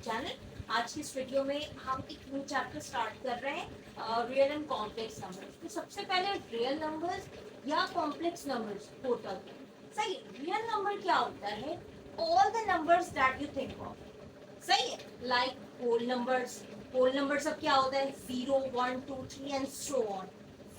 Channel. आज की इस वीडियो में हम एक न्यू चैप्टर स्टार्ट कर रहे हैं, रियल एंड कॉम्प्लेक्स नंबर्स। तो सबसे पहले रियल नंबर्स या कॉम्प्लेक्स नंबर्स टोटल। सही है, रियल नंबर क्या होता है? All the numbers that you think of. सही है, like whole numbers. Whole numbers अब क्या होता है? 0, 1, 2, 3 and so on.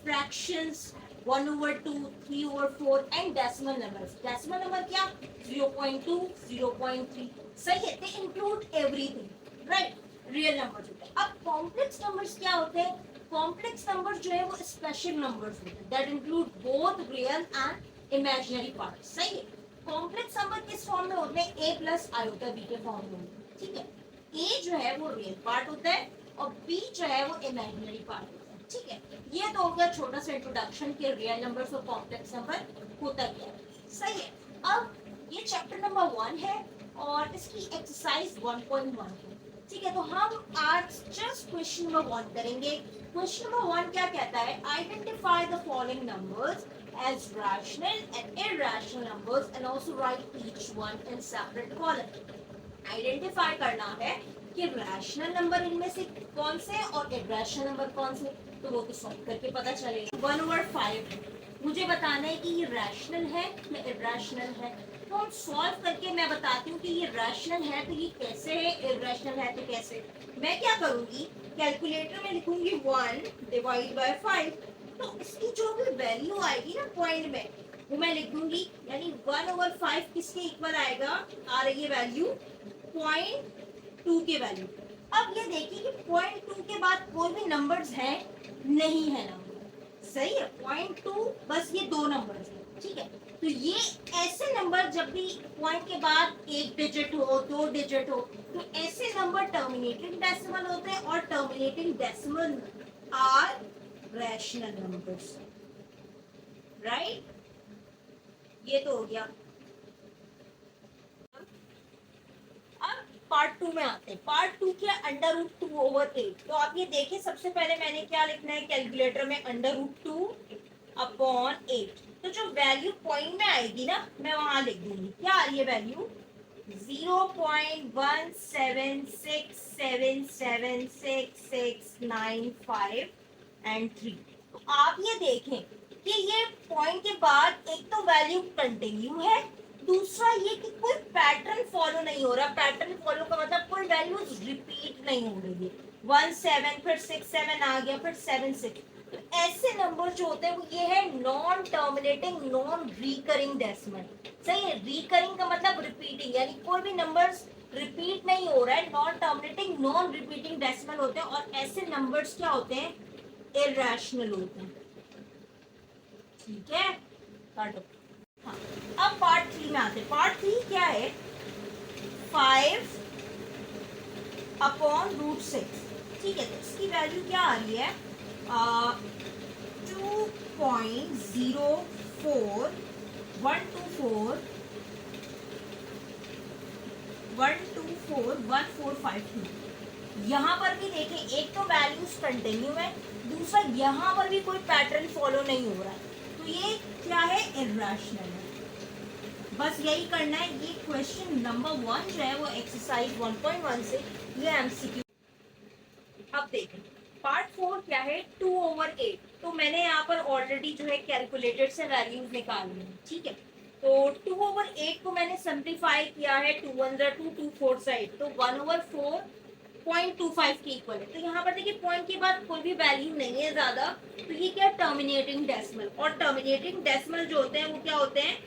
Fractions 1/2, 3/4 and decimal numbers. Decimal number क्या? 0.2, 0.3। सही है, they include everything, right? Real numbers होते हैं। अब कॉम्प्लेक्स नंबर्स क्या होते हैं? कॉम्प्लेक्स नंबर्स जो है वो स्पेशल नंबर्स होते हैं that include both real and imaginary part. सही है, कॉम्प्लेक्स नंबर किस फॉर्म में होते हैं? a प्लस आयोटा b के फॉर्म में होते हैं। ठीक है, a जो है वो रियल पार्ट होता है और b जो है वो इमेजिनरी पार्ट होता है। ठीक है, ये तो हो गया छोटा सा इंट्रोडक्शन के रियल नंबर्स और कॉम्प्लेक्स नंबर होता क्या है। सही है, अब ये चैप्टर नंबर 1 है और इसकी एक्सरसाइज 1.1 है। ठीक है, तो हम आज जस्ट क्वेश्चन नंबर 1 करेंगे। क्वेश्चन नंबर 1 क्या कहता है? Identify the following numbers as rational and irrational numbers and also write each one in separate column. Identify करना है कि रैशनल नंबर इनमें से कौन से और इरेशनल नंबर कौन से, तो वो तो सॉल्व करके पता चलेगा। 1/5 मुझे बताना है कि ये रैशनल है या इरेशनल है। तो हम सॉल्व करके मैं बताती हूँ कि ये रैशनल है तो ये कैसे है, इरेशनल है तो कैसे। मैं क्या करूंगी, कैलकुलेटर में लिखूंगी 1/5। तो इसकी जो भी वैल्यू आएगी ना पॉइंट में, वो मैं लिख दूंगी। यानी 1/5 किसके इक्वल आएगा? आ रही है वैल्यू 0.2 के वैल्यू। अब ये देखिए कि 0.2 के बाद कोई भी नंबर्स है नहीं है नंबर। सही है, 0.2 बस ये दो नंबर्स हैं। ठीक है, तो ये ऐसे नंबर जब भी पॉइंट के बाद एक डिजिट हो, दो डिजिट हो, तो ऐसे नंबर टर्मिनेटिंग डेसिमल होते हैं और terminating decimal are rational numbers, right? ये तो हो गया। अब पार्ट 2 में आते हैं। पार्ट 2 क्या? √2/8। तो आप ये देखिए, सबसे पहले मैंने क्या लिखना है कैलकुलेटर में? √2/8। तो जो वैल्यू पॉइंट में आएगी ना, मैं वहां लिख दूंगी। क्या आ रही है वैल्यू? 0.1776696 एंड 3। तो आप ये देखें कि ये पॉइंट के बाद एक तो वैल्यू कंटिन्यू है, दूसरा ये कि कोई पैटर्न फॉलो नहीं हो रहा। पैटर्न फॉलो का मतलब कोई वैल्यूज रिपीट नहीं हो रही है। 1 7 फिर 6 7 आ गया, फिर 7 6। तो ऐसे नंबर जो होते हैं वो ये है non terminating non recurring decimal. सही है, रिकरिंग का मतलब रिपीटिंग, यानी कोई भी नंबर्स रिपीट नहीं हो रहा है। Non terminating non repeating decimal होते हैं और ऐसे नंबर्स क्या होते हैं? इरेशनल होते हैं। ठीक है, काटो। हाँ, अब पार्ट 3 में आते हैं। पार्ट 3 क्या है? 5/√6। ठीक है, तो इसकी वैल्यू क्या आ रही है? 2.04124 यहाँ पर भी देखें, एक तो वैल्यूज कंटिन्यू है, दूसरा यहाँ पर भी कोई पैटर्न फॉलो नहीं हो रहा है। तो ये क्या है? इरेशनल है। बस यही करना है। ये क्वेश्चन नंबर 1 जो है वो एक्सरसाइज 1.1 से ये एमसीक्यू। अब देखें पार्ट 4 क्या है? 2/8। तो मैंने यहाँ पर ऑलरेडी जो है कैलकुलेटर से वैल्यूज निकाली है। ठीक है, तो 2/8 को मैंने सिंप्लीफाई किया है। 2 1 2 2 4 साइड, तो 1/4.25 के इक्वल है। तो यहाँ पर देखिए पॉइंट के बाद कोई भी वैल्यू नहीं है ज्यादा, तो ये क्या? Terminating decimal. और टर्मिनेटिंग डेसिमल जो होते हैं वो क्या होते हैं?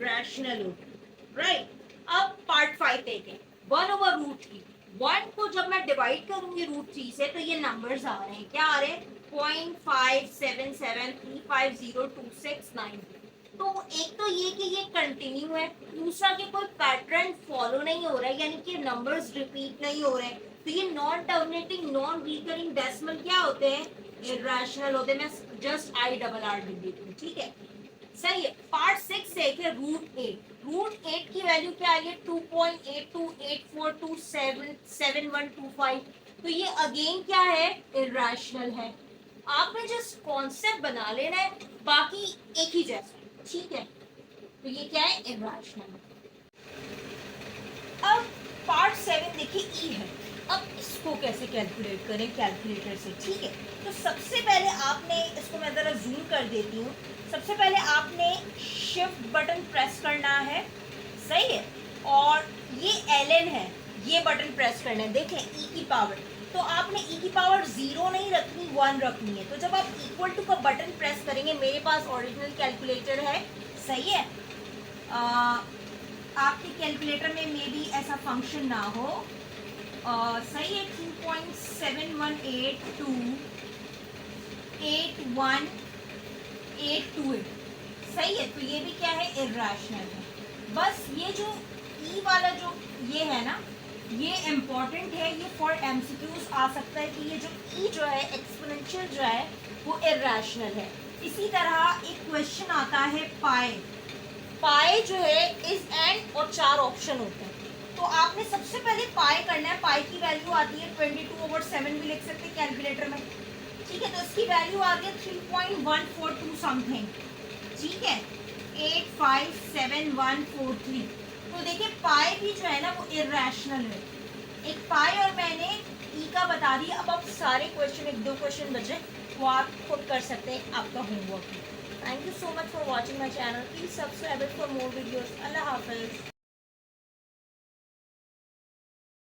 रैशनल होते हैं, राइट? अब पार्ट 5 देखें। 1/√3। 1 को जब मैं डिवाइड करूंगी √3 से तो ये नंबर्स आ रहे हैं। क्या आ रहे हैं? 0.577350269। तो एक तो ये कि ये कंटिन्यू है, दूसरा कि कोई पैटर्न फॉलो नहीं हो रहा है, यानी कि नंबर्स रिपीट नहीं हो रहे हैं। तो ये non terminating non recurring decimal क्या होते हैं? इरेशनल होते हैं। मैं जस्ट IRR लिख देती हूँ। ठीक है, सही है। पार्ट 6 से √8 की वैल्यू क्या आई है? 2.8284277125। तो ये अगेन क्या है? इरेशनल है। आपने जस्ट कॉन्सेप्ट बना लेना है, बाकी एक ही जैसा। ठीक है, तो ये क्या है? इरेशनल। अब पार्ट 7 देखिए ई है। अब इसको कैसे कैलकुलेट करें कैलकुलेटर से, ठीक है। तो सबसे पहले आपने इसको, मैं ज़रा जूम कर देती हूँ, सबसे पहले आपने शिफ्ट बटन प्रेस करना है, सही है, और ये ln है, ये बटन प्रेस करना है। देखें ई की पावर, तो आपने ई की पावर 0 नहीं रखनी, 1 रखनी है। तो जब आप इक्वल टू का बटन प्रेस करेंगे, मेरे पास ओरिजिनल कैलकुलेटर है, सही है, आपके कैलकुलेटर में मे बी ऐसा फंक्शन ना हो, सही है, 2.718281828, सही है। तो ये भी क्या है, इर्रेशनल है। बस ये जो ई वाला जो ये है ना, ये इम्पॉर्टेंट है, ये फॉर एमसीक्यूज आ सकता है कि ये जो ई जो है एक्सपोनेंशियल जो है वो इर्रेशनल है। इसी तरह एक क्वेश्चन आता है पाई, पाई जो है इज एंड, और 4 ऑप्शन होते हैं। तो आपने सबसे पहले पाई करना है। पाई की वैल्यू आती है 22/7 भी लिख सकते हैं कैलकुलेटर में, ठीक है। तो इसकी वैल्यू आ गई 3.142 समथिंग, ठीक है, 857143। तो देखिए पाई भी जो है ना वो इर्रेशनल है। एक पाई और मैंने ई का बता दिया। अब आप सारे क्वेश्चन, 1-2 क्वेश्चन बचे, वो आप खुद कर सकते हैं, आपका होमवर्क है। Thank you so much for watching my channel. Please subscribe it for more videos. Allah Hafiz.